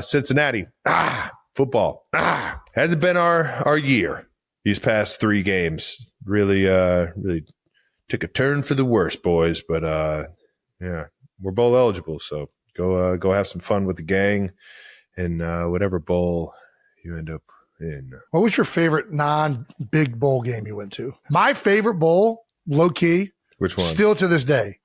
Cincinnati, football, hasn't been our year. These past 3 games really took a turn for the worse, boys. But yeah, we're bowl eligible, so go have some fun with the gang and whatever bowl you end up in. What was your favorite non-big bowl game you went to? My favorite bowl, low key. Which one? Still to this day,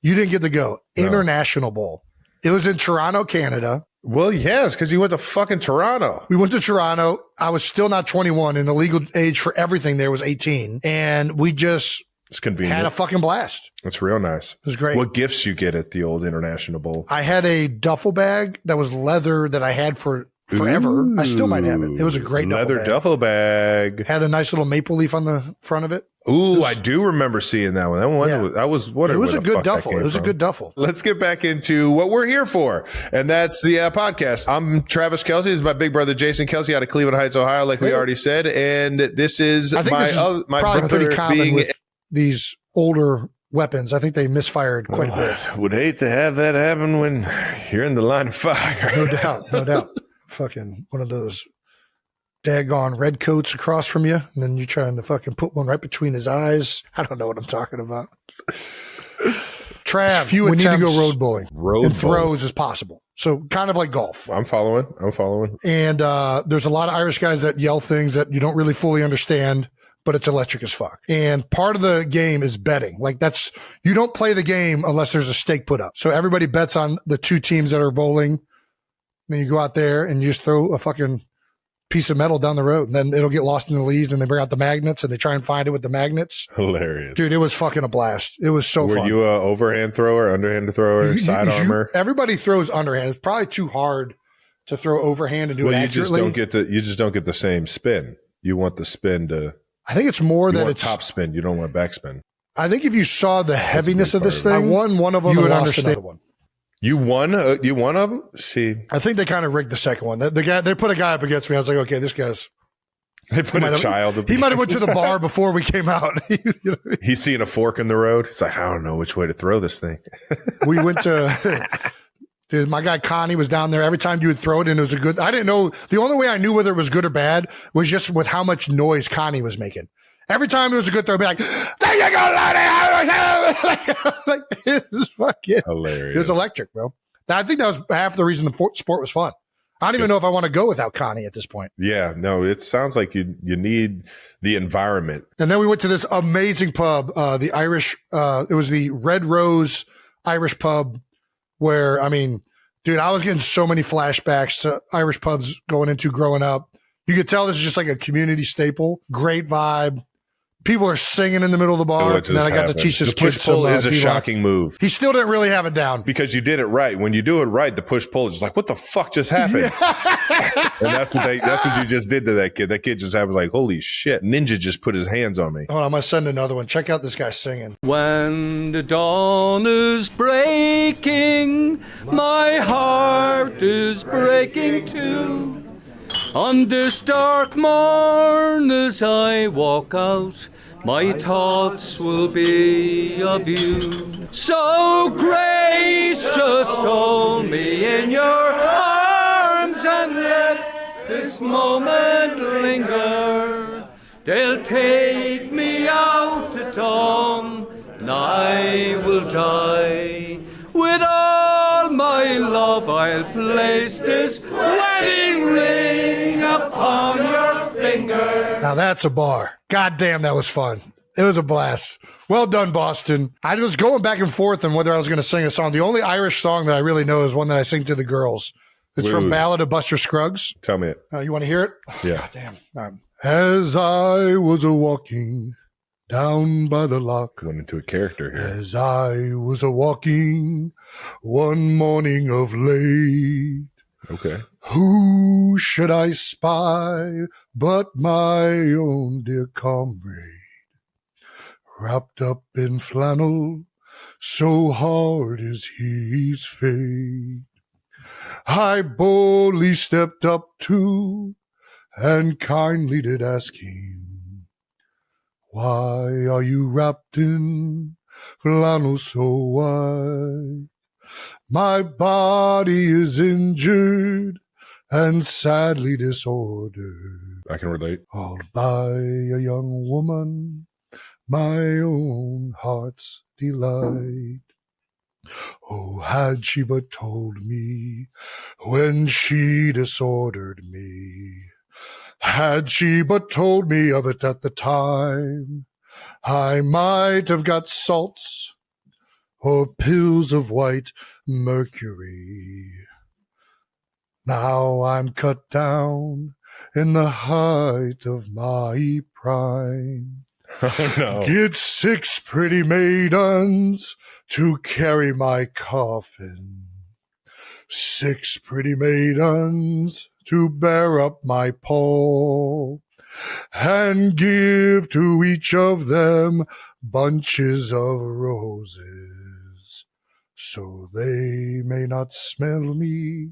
you didn't get to go. No. International Bowl. It was in Toronto, Canada. Well, yes, because you went to fucking Toronto. We went to Toronto. I was still not 21, and the legal age for everything there was 18. And we just had a fucking blast. That's real nice. It was great. What gifts you get at the old International Bowl? I had a duffel bag that was leather that I had for forever. Ooh, I still might have it. It was a great leather duffel bag. Had a nice little maple leaf on the front of it. Ooh, I do remember seeing that one. That was what? It was a good duffel. It was a good duffel. Let's get back into what we're here for, and that's the podcast. I'm Travis Kelce. This is my big brother Jason Kelce out of Cleveland Heights, Ohio, like we already said, and this is my probably brother pretty common with these older weapons. I think they misfired quite a bit. Would hate to have that happen when you're in the line of fire. No doubt. Fucking one of those daggone red coats across from you, and then you're trying to fucking put one right between his eyes. I don't know what I'm talking about. Trav, we need to go road bowling. Throws as possible. So kind of like golf. I'm following. And there's a lot of Irish guys that yell things that you don't really fully understand, but it's electric as fuck. And part of the game is betting. Like you don't play the game unless there's a stake put up. So everybody bets on the 2 teams that are bowling. Then you go out there and you just throw a fucking piece of metal down the road, and then it'll get lost in the leaves, and they bring out the magnets and they try and find it with the magnets. Hilarious. Dude, it was fucking a blast. It was so fun. Were you a overhand thrower, underhand thrower, sidearmer? Everybody throws underhand. It's probably too hard to throw overhand and do it accurately. You just don't get the same spin. You want the spin to. I think it's more that it's top spin. You don't want backspin. I think if you saw the heaviness of this thing, I won one of them. You would understand another one. You won of them? See, I think they kind of rigged the second one. The guy, they put a guy up against me. I was like, okay, this guy's. They put a child. He might have went to the bar before we came out. He's seeing a fork in the road. He's like, I don't know which way to throw this thing. We went to. Dude, my guy Connie was down there. Every time you would throw it, and it was a good. I didn't know. The only way I knew whether it was good or bad was just with how much noise Connie was making. Every time it was a good throw, I'd be like, there you go, like, it was fucking hilarious. It was electric, bro. I think that was half the reason the sport was fun. I don't even know if I want to go without Connie at this point. Yeah, no, it sounds like you need the environment. And then we went to this amazing pub, the Irish, it was the Red Rose Irish pub where, I mean, dude, I was getting so many flashbacks to Irish pubs going into growing up. You could tell this is just like a community staple. Great vibe. People are singing in the middle of the bar. And then I got to teach this kid some. Push-pull is a shocking move. He still didn't really have it down. Because you did it right. When you do it right, the push-pull is just like, what the fuck just happened? Yeah. And that's what you just did to that kid. That kid just was like, holy shit, Ninja just put his hands on me. Hold on, I'm going to send another one. Check out this guy singing. When the dawn is breaking, my heart is breaking too. On this dark morn as I walk out, my thoughts will be of you. So gracious, hold me in your arms and let this moment linger. They'll take me out at dawn and I will die. With all my love I'll place this wedding ring upon your finger. Now that's a bar. God damn, that was fun. It was a blast. Well done, Boston. I was going back and forth on whether I was going to sing a song. The only Irish song that I really know is one that I sing to the girls. It's from Ballad of Buster Scruggs. Tell me it. You want to hear it? Yeah. God damn. As I was a-walking down by the loch. Went into a character here. As I was a-walking one morning of late. Okay. Who should I spy but my own dear comrade, wrapped up in flannel, so hard is his fate. I boldly stepped up to and kindly did ask him, why are you wrapped in flannel so white? My body is injured and sadly disordered. I can relate. All by a young woman, my own heart's delight. Oh, had she but told me when she disordered me, had she but told me of it at the time, I might have got salts or pills of white mercury. Now I'm cut down in the height of my prime. Oh, no. Get 6 pretty maidens to carry my coffin. 6 pretty maidens to bear up my pall, and give to each of them bunches of roses, so they may not smell me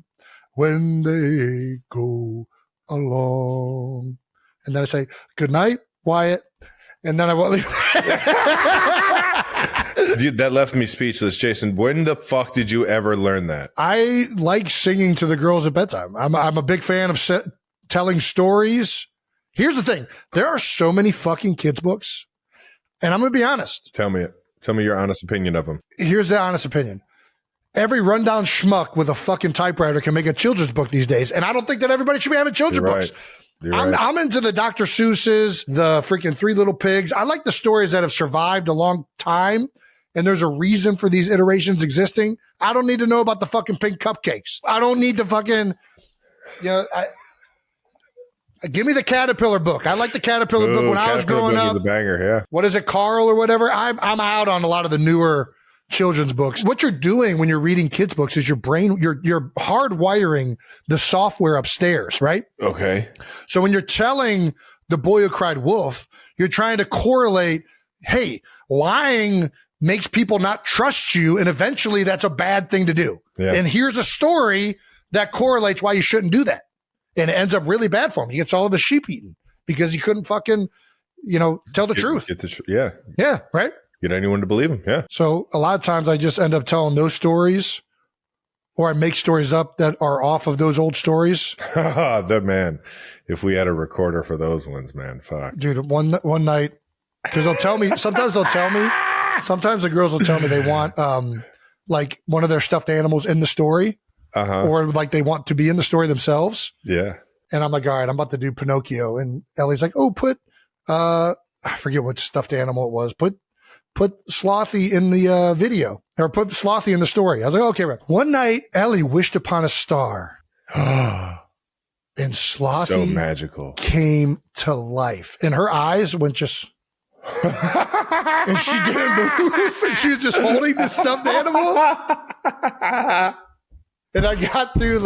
when they go along. And then I say, good night, Wyatt. And then I will leave. Dude, that left me speechless. Jason, when the fuck did you ever learn that? I like singing to the girls at bedtime. I'm a big fan of telling stories. Here's the thing. There are so many fucking kids books. And I'm going to be honest. Tell me your honest opinion of them. Here's the honest opinion. Every rundown schmuck with a fucking typewriter can make a children's book these days. And I don't think that everybody should be having children's books. I'm into the Dr. Seuss's, the freaking Three Little Pigs. I like the stories that have survived a long time, and there's a reason for these iterations existing. I don't need to know about the fucking pink cupcakes. I don't need to fucking, give me the Caterpillar book. I like the Caterpillar book when I was growing up. Was a banger, yeah. What is it, Carl or whatever? I'm out on a lot of the newer children's books. What you're doing when you're reading kids' books is you're hardwiring the software upstairs, right? Okay. So when you're telling The Boy Who Cried Wolf, you're trying to correlate, hey, lying makes people not trust you, and eventually that's a bad thing to do. Yeah. And here's a story that correlates why you shouldn't do that. And it ends up really bad for him. He gets all of his sheep eaten because he couldn't fucking, tell the truth. Yeah. Yeah, right? Get anyone to believe him, yeah. So a lot of times I just end up telling those stories, or I make stories up that are off of those old stories. The man. If we had a recorder for those ones, man, fuck. Dude, one night, because sometimes the girls will tell me they want like one of their stuffed animals in the story, or like they want to be in the story themselves. Yeah. And I'm like, all right, I'm about to do Pinocchio. And Ellie's like, oh, I forget what stuffed animal it was. Put Slothy in the video, or put Slothy in the story. I was like, okay, right. One night, Ellie wished upon a star. And Slothy so magical came to life. And her eyes went just... and she didn't move. And she was just holding the stuffed animal. And I got through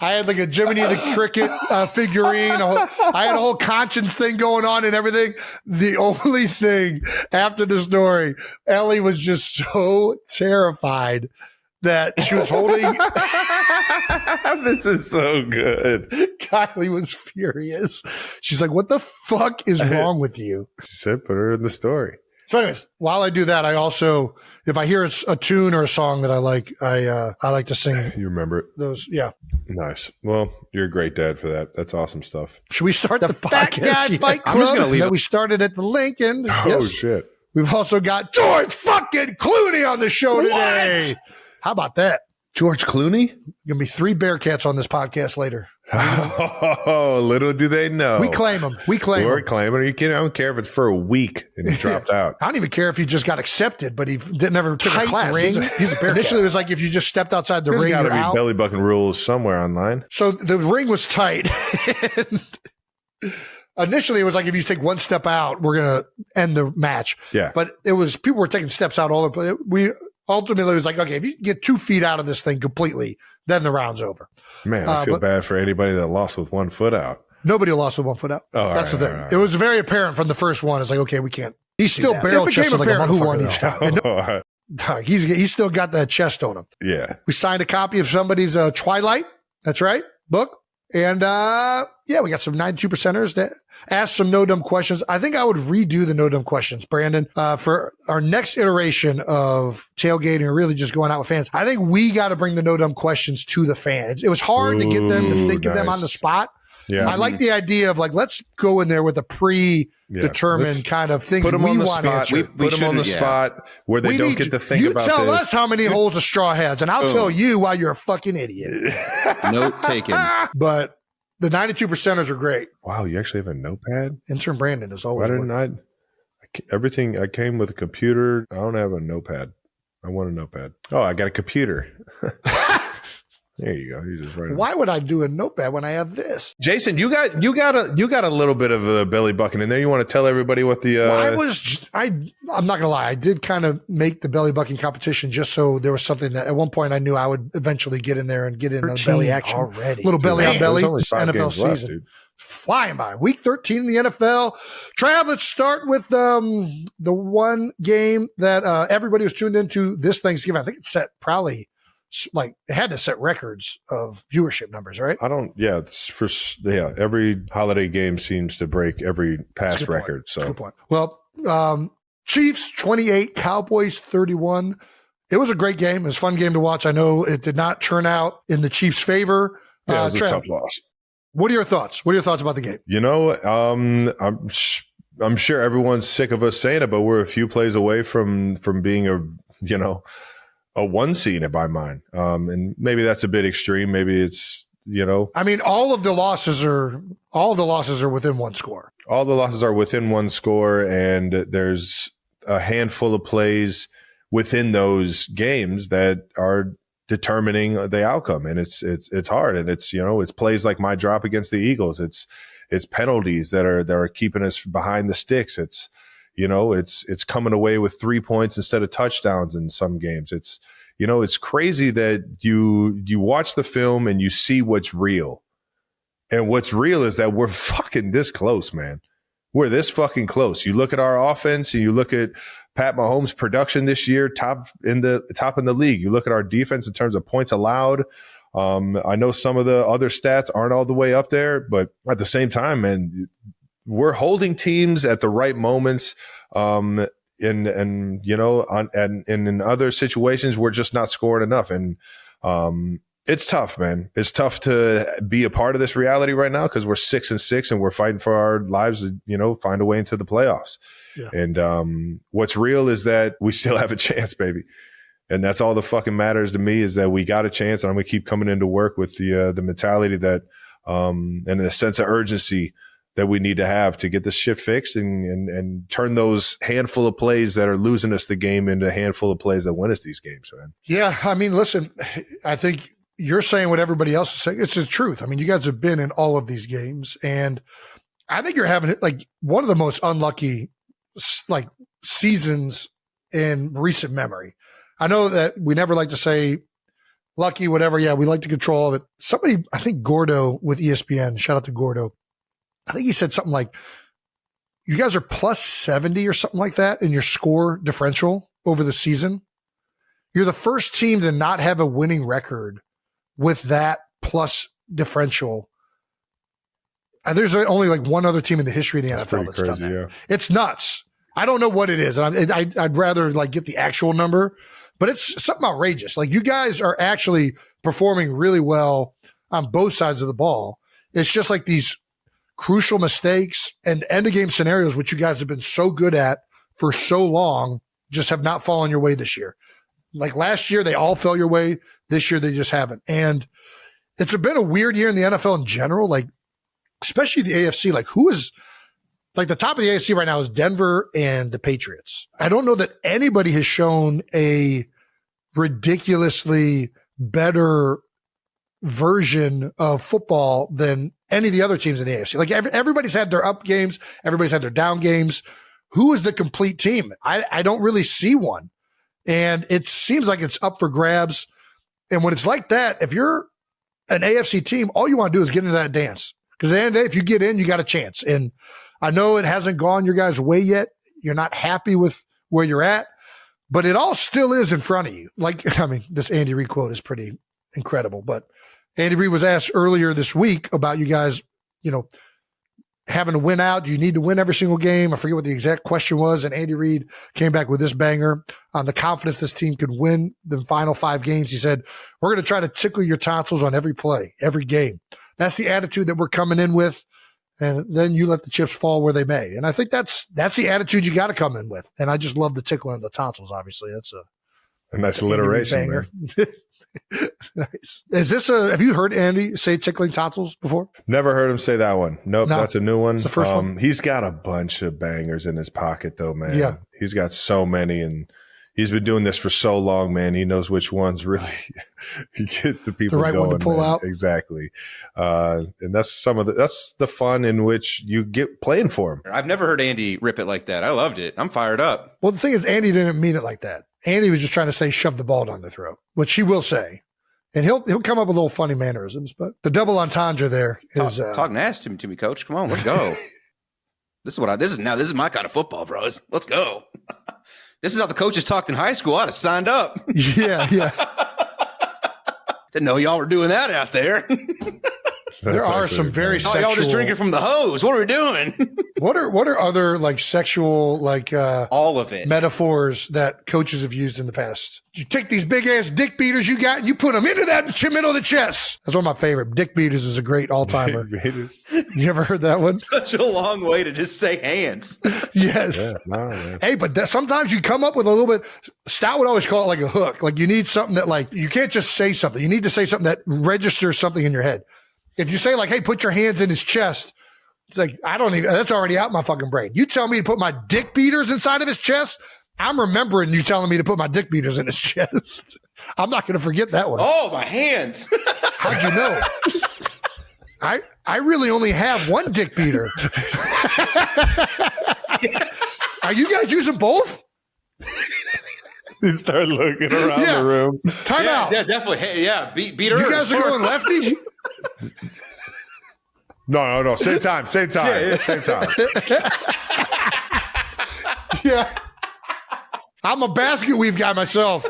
I had like a Jiminy the Cricket figurine. I had a whole conscience thing going on and everything. The only thing after the story, Ellie was just so terrified that she was holding. This is so good. Kylie was furious. She's like, what the fuck is wrong with you? She said, put her in the story. So anyways, while I do that, I also, if I hear a tune or a song that I like, I like to sing. You remember it? Those, yeah. Nice. Well, you're a great dad for that. That's awesome stuff. Should we start the Fat Guy Fight Club? I'm just gonna leave that we started at the Lincoln. Oh, yes. shit. We've also got George fucking Clooney on the show today. How about that? George Clooney? Going to be 3 Bearcats on this podcast later. Oh, little do they know. We claim him. We claim We're him. claiming. I don't care if it's for a week and he dropped out. I don't even care if he just got accepted, but he never took a class. Ring. He's a Bearcat. Initially, it was like if you just stepped outside the There's ring, got to you're be out. belly button rules somewhere online. So the ring was tight. Initially, it was like if you take one step out, we're going to end the match. Yeah. But it was people were taking steps out all over. We ultimately was like, okay, if you can get 2 feet out of this thing completely, then the round's over. Man, I feel bad for anybody that lost with 1 foot out. Nobody lost with 1 foot out. Oh, that's right, the thing. right. It was very apparent from the first one. It's like, okay, we can't. He's still barrel chested like a motherfucker, who won each time. And he's still got that chest on him. Yeah. We signed a copy of somebody's Twilight. That's right. Book. And we got some 92%ers that asked some no dumb questions. I think I would redo the no dumb questions, Brandon, for our next iteration of tailgating or really just going out with fans. I think we got to bring the no dumb questions to the fans. It was hard to get them to think of them on the spot. Yeah. I like the idea of like, let's go in there with a predetermined kind of things put them we on the want to spot. answer. Put them on the spot where they don't get to think about this. You tell us how many holes a straw has, and I'll tell you why you're a fucking idiot. Note taken. But the 92%ers are great. Wow, you actually have a notepad? Intern Brandon is always Why didn't everything I came with a computer. I don't have a notepad. I want a notepad. Oh, I got a computer. There you go. You just write it. Why would I do a notepad when I have this? Jason, you got a little bit of a belly bucking in there. You want to tell everybody what the I'm not gonna lie. I did kind of make the belly bucking competition just so there was something that at one point I knew I would eventually get in there and get in the belly action already. Little belly on belly. NFL season. Left, flying by. Week 13 in the NFL. Trav, let's start with the one game that everybody was tuned into this Thanksgiving. I think it set probably like it had to set records of viewership numbers, right? Every holiday game seems to break every past record. So good point. Well, Chiefs 28, Cowboys 31. It was a great game. It was a fun game to watch. I know it did not turn out in the Chiefs' favor. Yeah, it was a tough loss. What are your thoughts? What are your thoughts about the game? You know, I'm sure everyone's sick of us saying it, but we're a few plays away from being a one seed in my mind. And maybe that's a bit extreme. Maybe it's, I mean, all the losses are within one score. All the losses are within one score, and there's a handful of plays within those games that are determining the outcome. And it's hard. And it's plays like my drop against the Eagles. It's penalties that are keeping us behind the sticks. It's coming away with 3 points instead of touchdowns in some games. It's crazy that you watch the film and you see what's real. And what's real is that we're fucking this close, man. We're this fucking close. You look at our offense and you look at Pat Mahomes' production this year, top in the league. You look at our defense in terms of points allowed. I know some of the other stats aren't all the way up there, but at the same time, man, we're holding teams at the right moments. In other situations, we're just not scoring enough. And it's tough, man. It's tough to be a part of this reality right now because we're 6-6 and we're fighting for our lives to, find a way into the playoffs. Yeah. And what's real is that we still have a chance, baby. And that's all that fucking matters to me is that we got a chance, and I'm going to keep coming into work with the mentality that and the sense of urgency that we need to have to get this shit fixed and turn those handful of plays that are losing us the game into a handful of plays that win us these games, man. Yeah. I mean, listen, I think you're saying what everybody else is saying. It's the truth. I mean, you guys have been in all of these games, and I think you're having like one of the most unlucky like seasons in recent memory. I know that we never like to say lucky, whatever. Yeah, we like to control of it. Somebody, I think Gordo with ESPN, shout out to Gordo. I think he said something like, you guys are plus 70 or something like that in your score differential over the season. You're the first team to not have a winning record with that plus differential. There's only like one other team in the history of the NFL that's done that. Yeah. It's nuts. I don't know what it is. And I'd rather like get the actual number, but it's something outrageous. Like you guys are actually performing really well on both sides of the ball. It's just like these crucial mistakes and end of game scenarios, which you guys have been so good at for so long, just have not fallen your way this year. Like last year, they all fell your way. This year, they just haven't. And it's been a weird year in the NFL in general, like especially the AFC. Like who is like the top of the AFC right now is Denver and the Patriots. I don't know that anybody has shown a ridiculously better version of football than any of the other teams in the AFC. Like everybody's had their up games. Everybody's had their down games. Who is the complete team? I don't really see one. And it seems like it's up for grabs. And when it's like that, if you're an AFC team, all you want to do is get into that dance. Because at the end of the day, if you get in, you got a chance. And I know it hasn't gone your guys' way yet. You're not happy with where you're at, but it all still is in front of you. Like, I mean, this Andy Reid quote is pretty incredible, but Andy Reid was asked earlier this week about you guys, having to win out. Do you need to win every single game? I forget what the exact question was. And Andy Reid came back with this banger on the confidence this team could win the final 5 games. He said, we're going to try to tickle your tonsils on every play, every game. That's the attitude that we're coming in with. And then you let the chips fall where they may. And I think that's the attitude you got to come in with. And I just love the tickling of the tonsils, obviously. That's a nice alliteration, man. Nice. Have you heard Andy say tickling tonsils before? Never heard him say that one. Nope, No. that's a new one. It's the first one. He's got a bunch of bangers in his pocket, though, man. Yeah. He's got so many, and he's been doing this for so long, man. He knows which ones really get the people The right going, one to pull man. out. Exactly. And that's that's the fun in which you get playing for him. I've never heard Andy rip it like that. I loved it. I'm fired up. Well, the thing is, Andy didn't mean it like that. Andy was just trying to say, shove the ball down their throat, which he will say. And he'll come up with little funny mannerisms, but the double entendre there is Talk nasty to me, coach. Come on, let's go. This is my kind of football, bros. Let's go. This is how the coaches talked in high school. I'd have signed up. yeah. Didn't know y'all were doing that out there. There are some very Oh, sexual. y'all just drinking from the hose. What are we doing? What are other like sexual All of it. metaphors that coaches have used in the past? You take these big ass dick beaters you got, and you put them into that middle of the chest. That's one of my favorite. Dick beaters is a great all timer. You ever heard that one? Such a long way to just say hands. Yes. Yeah, no, man. Hey, but sometimes you come up with a little bit. Stout would always call it like a hook. Like you need something that like you can't just say something. You need to say something that registers something in your head. If you say like, "Hey, put your hands in his chest," it's like that's already out my fucking brain. You tell me to put my dick beaters inside of his chest, I'm remembering you telling me to put my dick beaters in his chest. I'm not going to forget that one. Oh, my hands. How'd you know? I really only have one dick beater. Are you guys using both? He started looking around the room. Time out. Yeah, definitely. Hey, yeah, beat her. You guys are going lefty? No. Same time. Same time. Yeah. Same time. Yeah. I'm a basket weave guy myself.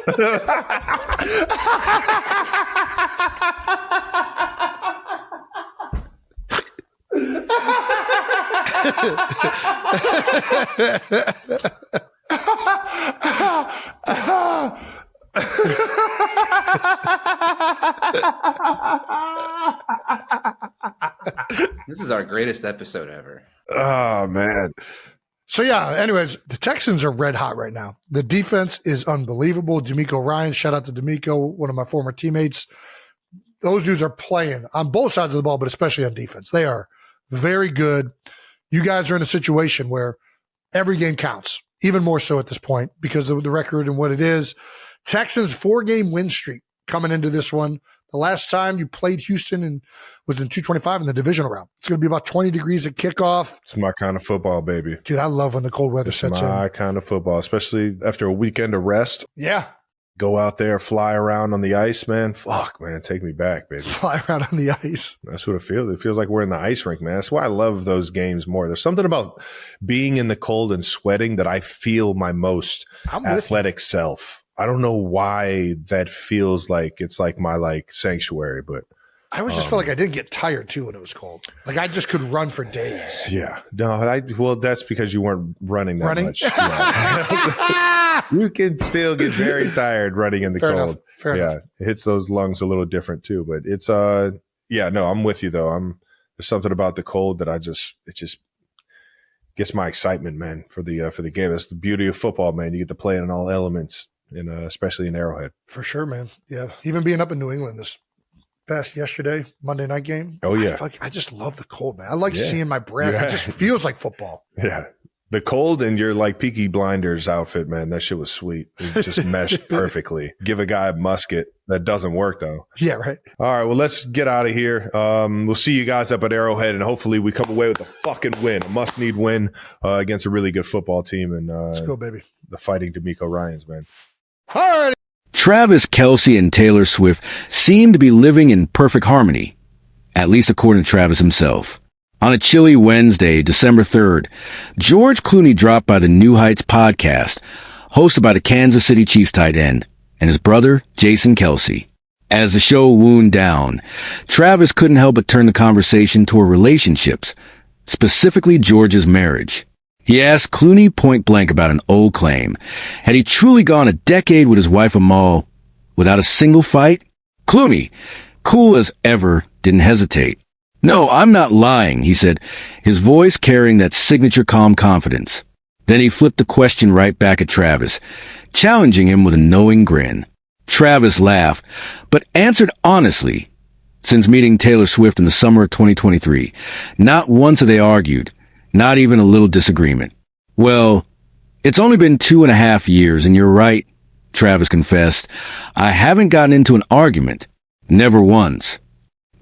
This is our greatest episode ever. Oh, man. So, yeah, anyways, the Texans are red hot right now. The defense is unbelievable. D'Amico Ryan, shout out to D'Amico, one of my former teammates. Those dudes are playing on both sides of the ball, but especially on defense. They are very good. You guys are in a situation where every game counts, even more so at this point because of the record and what it is. Texans 4-game win streak coming into this one. The last time you played Houston was in 225 in the divisional round. It's going to be about 20 degrees at kickoff. It's my kind of football, baby. Dude, I love when the cold weather It's sets my in. kind of football, especially after a weekend of rest. Yeah. Go out there, fly around on the ice, man. Fuck, man. Take me back, baby. Fly around on the ice. That's what it feels. It feels like we're in the ice rink, man. That's why I love those games more. There's something about being in the cold and sweating that I feel my most I'm with you. athletic self. I don't know why that feels like it's like my sanctuary, but I always just felt like I didn't get tired too when it was cold. Like I just could run for days. yeah. No, well, that's because you weren't running that Running? much. Yeah. You can still get very tired running in the Fair cold. enough. Fair yeah. enough. It hits those lungs a little different too, but it's yeah, no, I'm with you though. There's something about the cold that it just gets my excitement, man, for the game. That's the beauty of football, man. You get to play it in all elements, and especially in Arrowhead. For sure, man. Yeah. Even being up in New England this past yesterday, Monday night game. Oh, yeah. I just love the cold, man. I like Yeah. seeing my breath. Yeah. It just feels like football. Yeah. The cold and your Peaky Blinders outfit, man, that shit was sweet. It just meshed perfectly. Give a guy a musket. That doesn't work though. Yeah, right. All right, well, let's get out of here. We'll see you guys up at Arrowhead, and hopefully we come away with a fucking win, a must-need win against a really good football team and Let's go, baby. the Fighting D'Amico Ryans, man. All right. Travis Kelce and Taylor Swift seem to be living in perfect harmony, at least according to Travis himself. On a chilly Wednesday, December 3rd, George Clooney dropped by the New Heights podcast, hosted by the Kansas City Chiefs tight end and his brother, Jason Kelce. As the show wound down, Travis couldn't help but turn the conversation toward relationships, specifically George's marriage. He asked Clooney point blank about an old claim. Had he truly gone a decade with his wife Amal without a single fight? Clooney, cool as ever, didn't hesitate. "No, I'm not lying," he said, his voice carrying that signature calm confidence. Then he flipped the question right back at Travis, challenging him with a knowing grin. Travis laughed, but answered honestly. Since meeting Taylor Swift in the summer of 2023, not once have they argued, not even a little disagreement. "Well, it's only been 2.5 years, and you're right," Travis confessed. "I haven't gotten into an argument. Never once."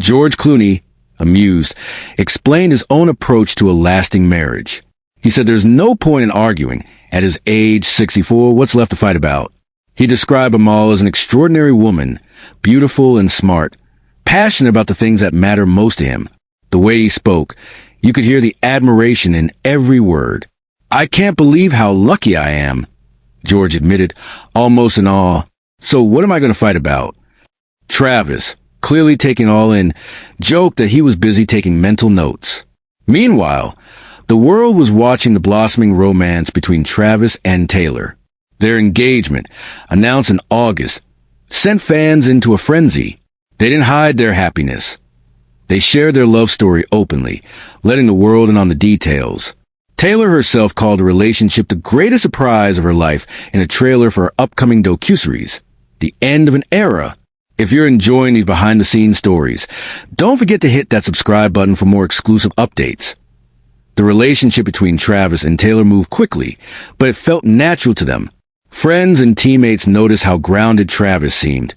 George Clooney, amused, explained his own approach to a lasting marriage. He said there's no point in arguing. At his age, 64, what's left to fight about? He described Amal as an extraordinary woman, beautiful and smart, passionate about the things that matter most to him. The way he spoke, you could hear the admiration in every word. "I can't believe how lucky I am," George admitted, almost in awe. "So what am I going to fight about?" Travis, clearly taking it all in, joked that he was busy taking mental notes. Meanwhile, the world was watching the blossoming romance between Travis and Taylor. Their engagement, announced in August, sent fans into a frenzy. They didn't hide their happiness. They shared their love story openly, letting the world in on the details. Taylor herself called the relationship the greatest surprise of her life in a trailer for her upcoming docuseries, The End of an Era. If you're enjoying these behind-the-scenes stories, don't forget to hit that subscribe button for more exclusive updates. The relationship between Travis and Taylor moved quickly, but it felt natural to them. Friends and teammates noticed how grounded Travis seemed,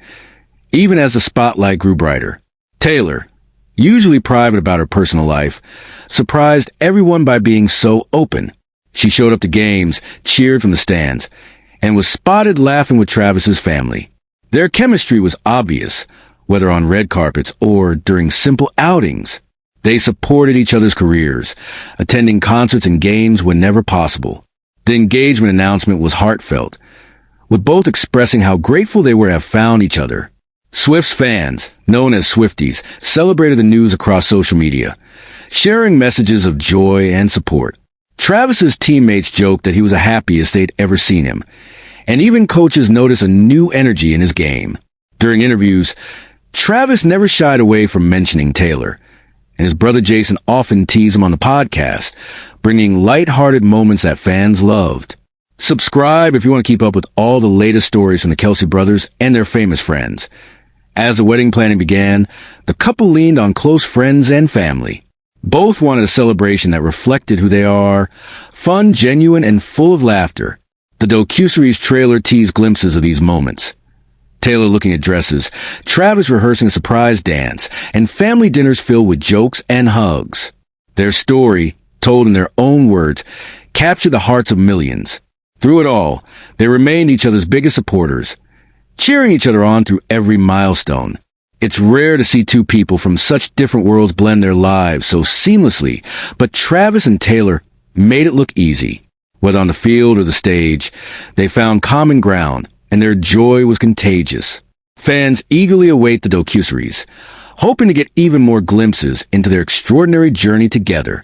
even as the spotlight grew brighter. Taylor, usually private about her personal life, surprised everyone by being so open. She showed up to games, cheered from the stands, and was spotted laughing with Travis's family. Their chemistry was obvious, whether on red carpets or during simple outings. They supported each other's careers, attending concerts and games whenever possible. The engagement announcement was heartfelt, with both expressing how grateful they were to have found each other. Swift's fans, known as Swifties, celebrated the news across social media, sharing messages of joy and support. Travis's teammates joked that he was the happiest they'd ever seen him, and even coaches noticed a new energy in his game. During interviews, Travis never shied away from mentioning Taylor, and his brother Jason often teased him on the podcast, bringing light-hearted moments that fans loved. Subscribe if you want to keep up with all the latest stories from the Kelce brothers and their famous friends. As the wedding planning began, the couple leaned on close friends and family. Both wanted a celebration that reflected who they are, fun, genuine, and full of laughter. The docuseries trailer teased glimpses of these moments. Taylor looking at dresses, Travis rehearsing a surprise dance, and family dinners filled with jokes and hugs. Their story, told in their own words, captured the hearts of millions. Through it all, they remained each other's biggest supporters, cheering each other on through every milestone. It's rare to see two people from such different worlds blend their lives so seamlessly, but Travis and Taylor made it look easy. Whether on the field or the stage, they found common ground, and their joy was contagious. Fans eagerly await the docuseries, hoping to get even more glimpses into their extraordinary journey together.